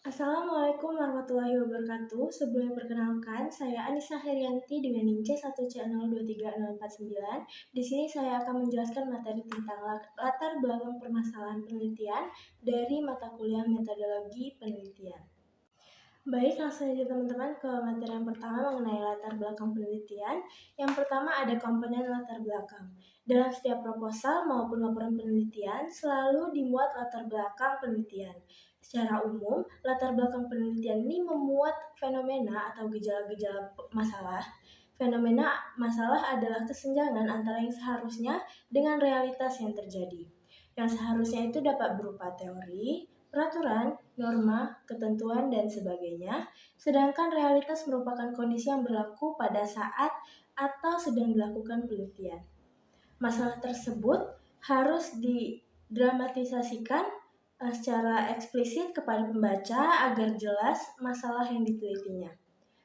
Assalamualaikum warahmatullahi wabarakatuh. Sebelumnya perkenalkan, saya Anissa Herianti dengan NIM C1C023049. Di sini saya akan menjelaskan materi tentang latar belakang permasalahan penelitian dari mata kuliah metodologi penelitian. Baik, langsung saja teman-teman ke materi yang pertama mengenai latar belakang penelitian. Yang pertama ada komponen latar belakang. Dalam setiap proposal maupun laporan penelitian selalu dimuat latar belakang penelitian. Secara umum, latar belakang penelitian ini memuat fenomena atau gejala-gejala masalah. Fenomena masalah adalah kesenjangan antara yang seharusnya dengan realitas yang terjadi. Yang seharusnya itu dapat berupa teori, peraturan, norma, ketentuan, dan sebagainya, sedangkan realitas merupakan kondisi yang berlaku pada saat atau sedang dilakukan penelitian. Masalah tersebut harus didramatisasikan secara eksplisit kepada pembaca agar jelas masalah yang ditelitinya.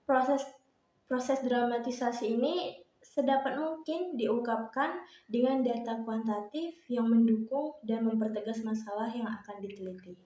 Proses dramatisasi ini sedapat mungkin diungkapkan dengan data kuantitatif yang mendukung dan mempertegas masalah yang akan diteliti.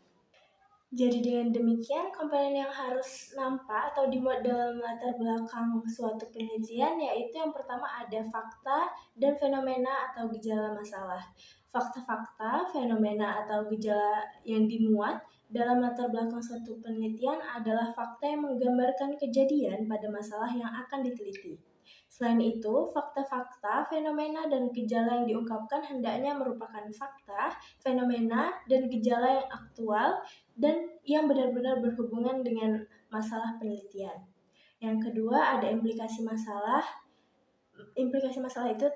Jadi dengan demikian, komponen yang harus nampak atau dimuat dalam latar belakang suatu penelitian yaitu yang pertama ada fakta dan fenomena atau gejala masalah. Fakta-fakta, fenomena atau gejala yang dimuat dalam latar belakang suatu penelitian adalah fakta yang menggambarkan kejadian pada masalah yang akan diteliti. Selain itu, fakta-fakta, fenomena, dan gejala yang diungkapkan hendaknya merupakan fakta, fenomena, dan gejala yang aktual dan yang benar-benar berhubungan dengan masalah penelitian. Yang kedua, ada implikasi masalah. Implikasi masalah itu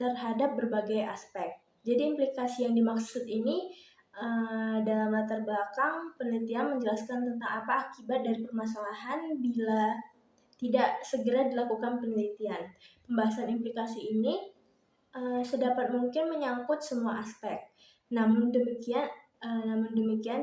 terhadap berbagai aspek. Jadi implikasi yang dimaksud ini dalam latar belakang penelitian menjelaskan tentang apa akibat dari permasalahan bila tidak segera dilakukan penelitian. Pembahasan implikasi ini sedapat mungkin menyangkut semua aspek. Namun demikian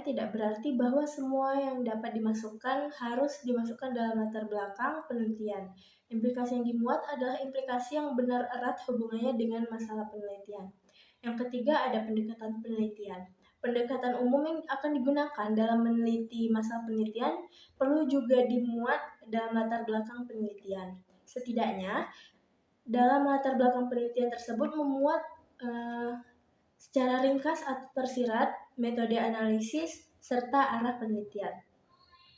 tidak berarti bahwa semua yang dapat dimasukkan harus dimasukkan dalam latar belakang penelitian. Implikasi yang dimuat adalah implikasi yang benar erat hubungannya dengan masalah penelitian. Yang ketiga ada pendekatan penelitian. Pendekatan umum yang akan digunakan dalam meneliti masalah penelitian perlu juga dimuat dalam latar belakang penelitian. Setidaknya, dalam latar belakang penelitian tersebut memuat secara ringkas atau tersirat metode analisis serta arah penelitian.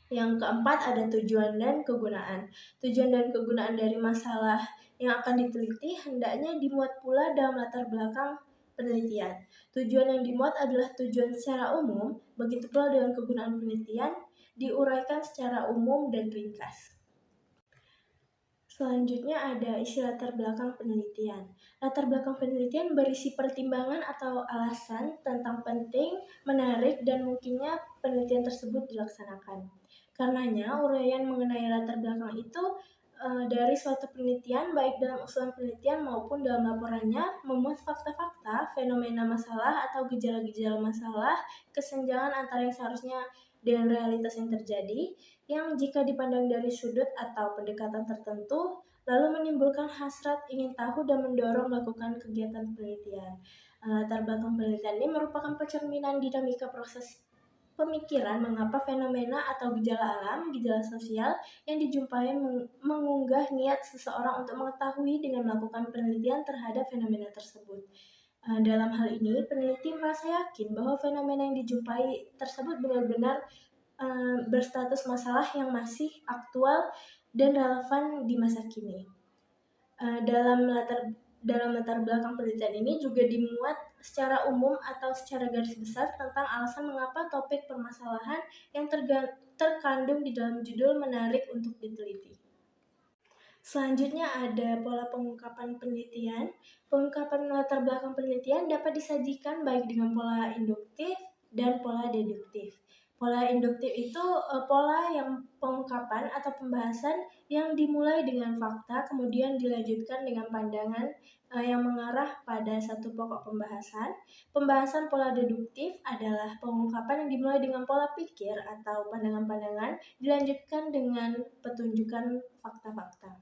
Yang keempat ada tujuan dan kegunaan. Tujuan dan kegunaan dari masalah yang akan diteliti hendaknya dimuat pula dalam latar belakang penelitian. Tujuan yang dimuat adalah tujuan secara umum, begitu pula dengan kegunaan penelitian diuraikan secara umum dan ringkas. Selanjutnya ada isi latar belakang penelitian. Latar belakang penelitian berisi pertimbangan atau alasan tentang penting, menarik, dan mungkinnya penelitian tersebut dilaksanakan. Karenanya, uraian mengenai latar belakang itu dari suatu penelitian, baik dalam usulan penelitian maupun dalam laporannya, memuat fakta-fakta, fenomena masalah atau gejala-gejala masalah, kesenjangan antara yang seharusnya dengan realitas yang terjadi, yang jika dipandang dari sudut atau pendekatan tertentu, lalu menimbulkan hasrat ingin tahu dan mendorong melakukan kegiatan penelitian. Latar belakang penelitian ini merupakan pencerminan dinamika proses pemikiran mengapa fenomena atau gejala alam, gejala sosial yang dijumpai mengunggah niat seseorang untuk mengetahui dengan melakukan penelitian terhadap fenomena tersebut. Dalam hal ini, peneliti merasa yakin bahwa fenomena yang dijumpai tersebut benar-benar berstatus masalah yang masih aktual dan relevan di masa kini. Dalam latar belakang penelitian ini juga dimuat secara umum atau secara garis besar tentang alasan mengapa topik permasalahan yang terkandung di dalam judul menarik untuk diteliti. Selanjutnya ada pola pengungkapan penelitian. Pengungkapan latar belakang penelitian dapat disajikan baik dengan pola induktif dan pola deduktif. Pola induktif itu pola yang pengungkapan atau pembahasan yang dimulai dengan fakta, kemudian dilanjutkan dengan pandangan yang mengarah pada satu pokok pembahasan. Pembahasan pola deduktif adalah pengungkapan yang dimulai dengan pola pikir atau pandangan-pandangan, dilanjutkan dengan petunjukan fakta-fakta.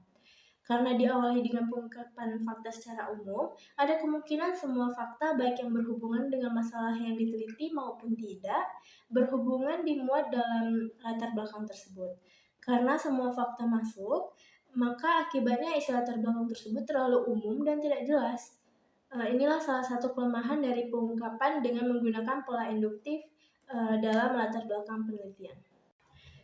Karena diawali dengan pengungkapan fakta secara umum, ada kemungkinan semua fakta baik yang berhubungan dengan masalah yang diteliti maupun tidak berhubungan dimuat dalam latar belakang tersebut. Karena semua fakta masuk, maka akibatnya isi latar belakang tersebut terlalu umum dan tidak jelas. Inilah salah satu kelemahan dari pengungkapan dengan menggunakan pola induktif dalam latar belakang penelitian.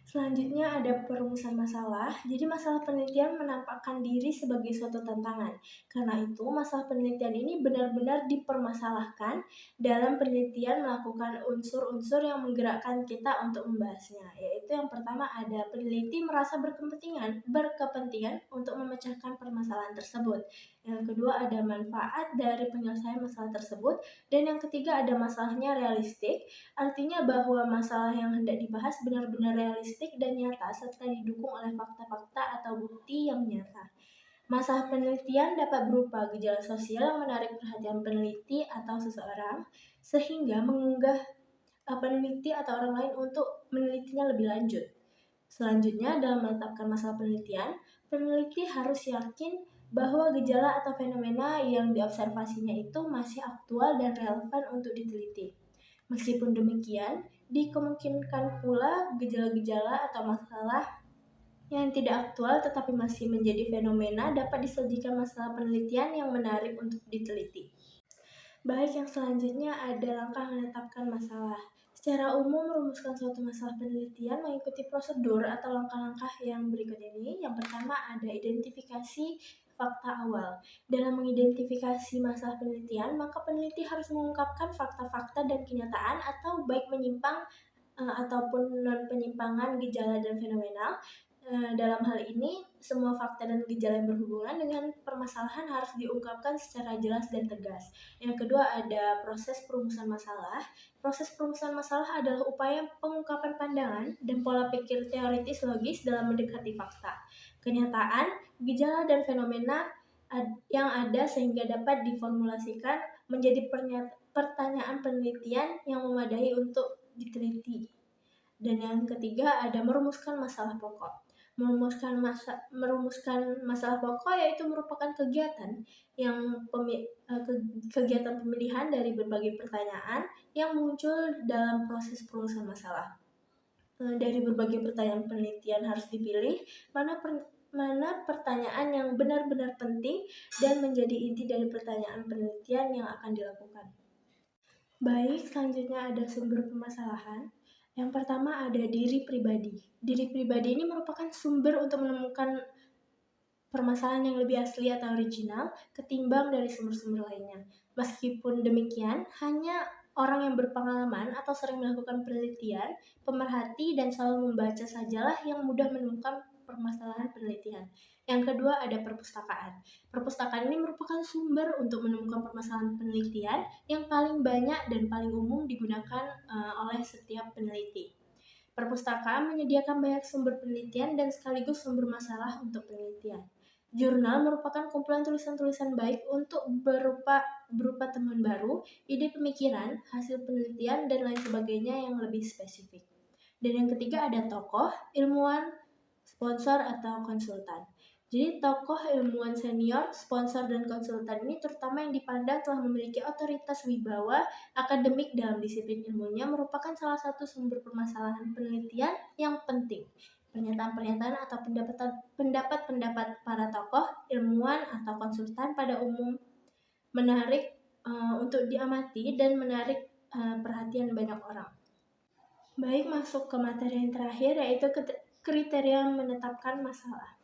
Selanjutnya ada perumusan masalah. Jadi masalah penelitian menampakkan diri sebagai suatu tantangan. Karena itu masalah penelitian ini benar-benar dipermasalahkan dalam penelitian melakukan unsur-unsur yang menggerakkan kita untuk membahasnya. Yaitu yang pertama ada peneliti merasa berkepentingan untuk memecahkan permasalahan tersebut. Yang kedua ada manfaat dari penyelesaian masalah tersebut. Dan yang ketiga ada masalahnya realistik. Artinya bahwa masalah yang hendak dibahas benar-benar realistik dan nyata serta didukung oleh fakta-fakta atau bukti yang nyata. Masalah penelitian dapat berupa gejala sosial yang menarik perhatian peneliti atau seseorang sehingga mengunggah peneliti atau orang lain untuk menelitinya lebih lanjut. Selanjutnya, dalam menetapkan masalah penelitian, peneliti harus yakin bahwa gejala atau fenomena yang diobservasinya itu masih aktual dan relevan untuk diteliti. Meskipun demikian, dikemungkinkan pula gejala-gejala atau masalah yang tidak aktual tetapi masih menjadi fenomena dapat disajikan masalah penelitian yang menarik untuk diteliti. Baik, yang selanjutnya ada langkah menetapkan masalah. Secara umum, merumuskan suatu masalah penelitian mengikuti prosedur atau langkah-langkah yang berikut ini. Yang pertama ada identifikasi fakta awal. Dalam mengidentifikasi masalah penelitian, maka peneliti harus mengungkapkan fakta-fakta dan kenyataan atau baik menyimpang ataupun non-penyimpangan gejala dan fenomena. Dalam hal ini, semua fakta dan gejala yang berhubungan dengan permasalahan harus diungkapkan secara jelas dan tegas. Yang kedua ada proses perumusan masalah. Proses perumusan masalah adalah upaya pengungkapan pandangan dan pola pikir teoritis logis dalam mendekati fakta, kenyataan, gejala, dan fenomena yang ada sehingga dapat diformulasikan menjadi pertanyaan penelitian yang memadai untuk diteliti. Dan yang ketiga ada merumuskan masalah pokok. Merumuskan masalah pokok yaitu merupakan kegiatan kegiatan pemilihan dari berbagai pertanyaan yang muncul dalam proses perumusan masalah. Dari berbagai pertanyaan penelitian harus dipilih mana pertanyaan yang benar-benar penting dan menjadi inti dari pertanyaan penelitian yang akan dilakukan. Baik, selanjutnya ada sumber permasalahan. Yang pertama ada diri pribadi. Diri pribadi ini merupakan sumber untuk menemukan permasalahan yang lebih asli atau original ketimbang dari sumber-sumber lainnya. Meskipun demikian, hanya orang yang berpengalaman atau sering melakukan penelitian, pemerhati, dan selalu membaca sajalah yang mudah menemukan permasalahan penelitian. Yang kedua ada perpustakaan. Perpustakaan ini merupakan sumber untuk menemukan permasalahan penelitian yang paling banyak dan paling umum digunakan oleh setiap peneliti. Perpustakaan menyediakan banyak sumber penelitian dan sekaligus sumber masalah untuk penelitian. Jurnal merupakan kumpulan tulisan-tulisan baik untuk berupa temuan baru, ide pemikiran, hasil penelitian, dan lain sebagainya yang lebih spesifik. Dan yang ketiga ada tokoh, ilmuwan, sponsor, atau konsultan. Jadi tokoh ilmuwan senior, sponsor, dan konsultan ini terutama yang dipandang telah memiliki otoritas wibawa akademik dalam disiplin ilmunya merupakan salah satu sumber permasalahan penelitian yang penting. Pernyataan-pernyataan atau pendapat-pendapat para tokoh, ilmuwan, atau konsultan pada umum menarik untuk diamati dan menarik perhatian banyak orang. Baik, masuk ke materi yang terakhir yaitu kriteria menetapkan masalah.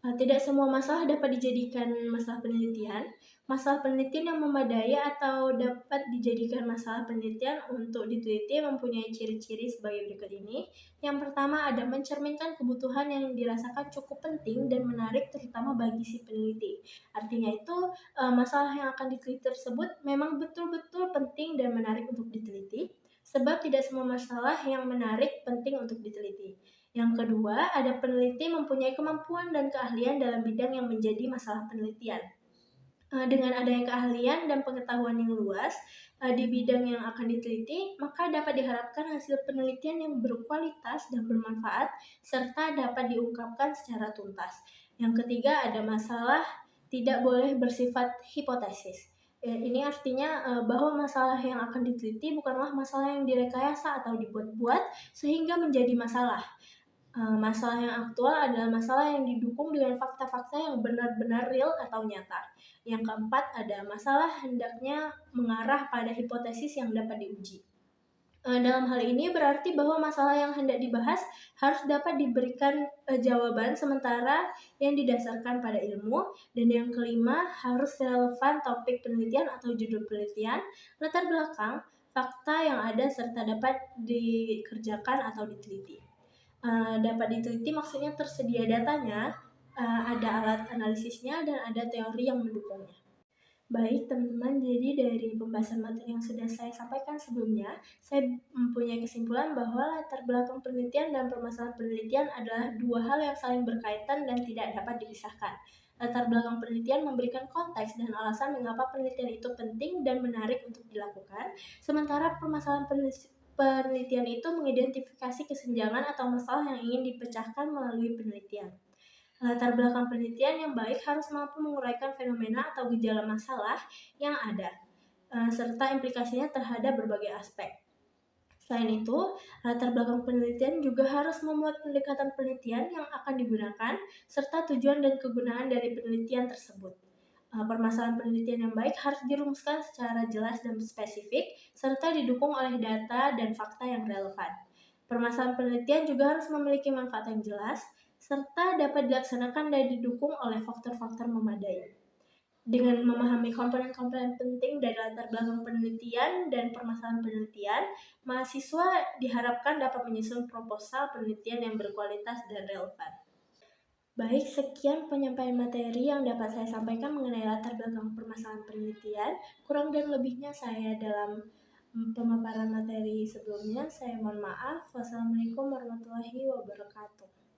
Tidak semua masalah dapat dijadikan masalah penelitian. Masalah penelitian yang memadai atau dapat dijadikan masalah penelitian untuk diteliti mempunyai ciri-ciri sebagai berikut ini. Yang pertama ada mencerminkan kebutuhan yang dirasakan cukup penting dan menarik terutama bagi si peneliti. Artinya itu masalah yang akan diteliti tersebut memang betul-betul penting dan menarik untuk diteliti. Sebab tidak semua masalah yang menarik penting untuk diteliti. Yang kedua, ada peneliti mempunyai kemampuan dan keahlian dalam bidang yang menjadi masalah penelitian. Dengan adanya keahlian dan pengetahuan yang luas di bidang yang akan diteliti, maka dapat diharapkan hasil penelitian yang berkualitas dan bermanfaat, serta dapat diungkapkan secara tuntas. Yang ketiga ada masalah tidak boleh bersifat hipotesis. Ini artinya bahwa masalah yang akan diteliti bukanlah masalah yang direkayasa atau dibuat-buat sehingga menjadi masalah. Masalah yang aktual adalah masalah yang didukung dengan fakta-fakta yang benar-benar real atau nyata. Yang keempat ada masalah hendaknya mengarah pada hipotesis yang dapat diuji. Dalam hal ini berarti bahwa masalah yang hendak dibahas harus dapat diberikan jawaban sementara yang didasarkan pada ilmu. Dan yang kelima harus relevan topik penelitian atau judul penelitian, latar belakang, fakta yang ada serta dapat dikerjakan atau diteliti. Dapat diteliti maksudnya tersedia datanya, ada alat analisisnya, dan ada teori yang mendukungnya. Baik teman-teman, jadi dari pembahasan materi yang sudah saya sampaikan sebelumnya, saya mempunyai kesimpulan bahwa latar belakang penelitian dan permasalahan penelitian adalah dua hal yang saling berkaitan dan tidak dapat dipisahkan. Latar belakang penelitian memberikan konteks dan alasan mengapa penelitian itu penting dan menarik untuk dilakukan, sementara permasalahan penelitian itu mengidentifikasi kesenjangan atau masalah yang ingin dipecahkan melalui penelitian. Latar belakang penelitian yang baik harus mampu menguraikan fenomena atau gejala masalah yang ada, serta implikasinya terhadap berbagai aspek. Selain itu, latar belakang penelitian juga harus memuat pendekatan penelitian yang akan digunakan, serta tujuan dan kegunaan dari penelitian tersebut. Permasalahan penelitian yang baik harus dirumuskan secara jelas dan spesifik, serta didukung oleh data dan fakta yang relevan. Permasalahan penelitian juga harus memiliki manfaat yang jelas, serta dapat dilaksanakan dan didukung oleh faktor-faktor memadai. Dengan memahami komponen-komponen penting dari latar belakang penelitian dan permasalahan penelitian, mahasiswa diharapkan dapat menyusun proposal penelitian yang berkualitas dan relevan. Baik, sekian penyampaian materi yang dapat saya sampaikan mengenai latar belakang permasalahan penelitian. Kurang dan lebihnya saya dalam pemaparan materi sebelumnya. Saya mohon maaf. Wassalamualaikum warahmatullahi wabarakatuh.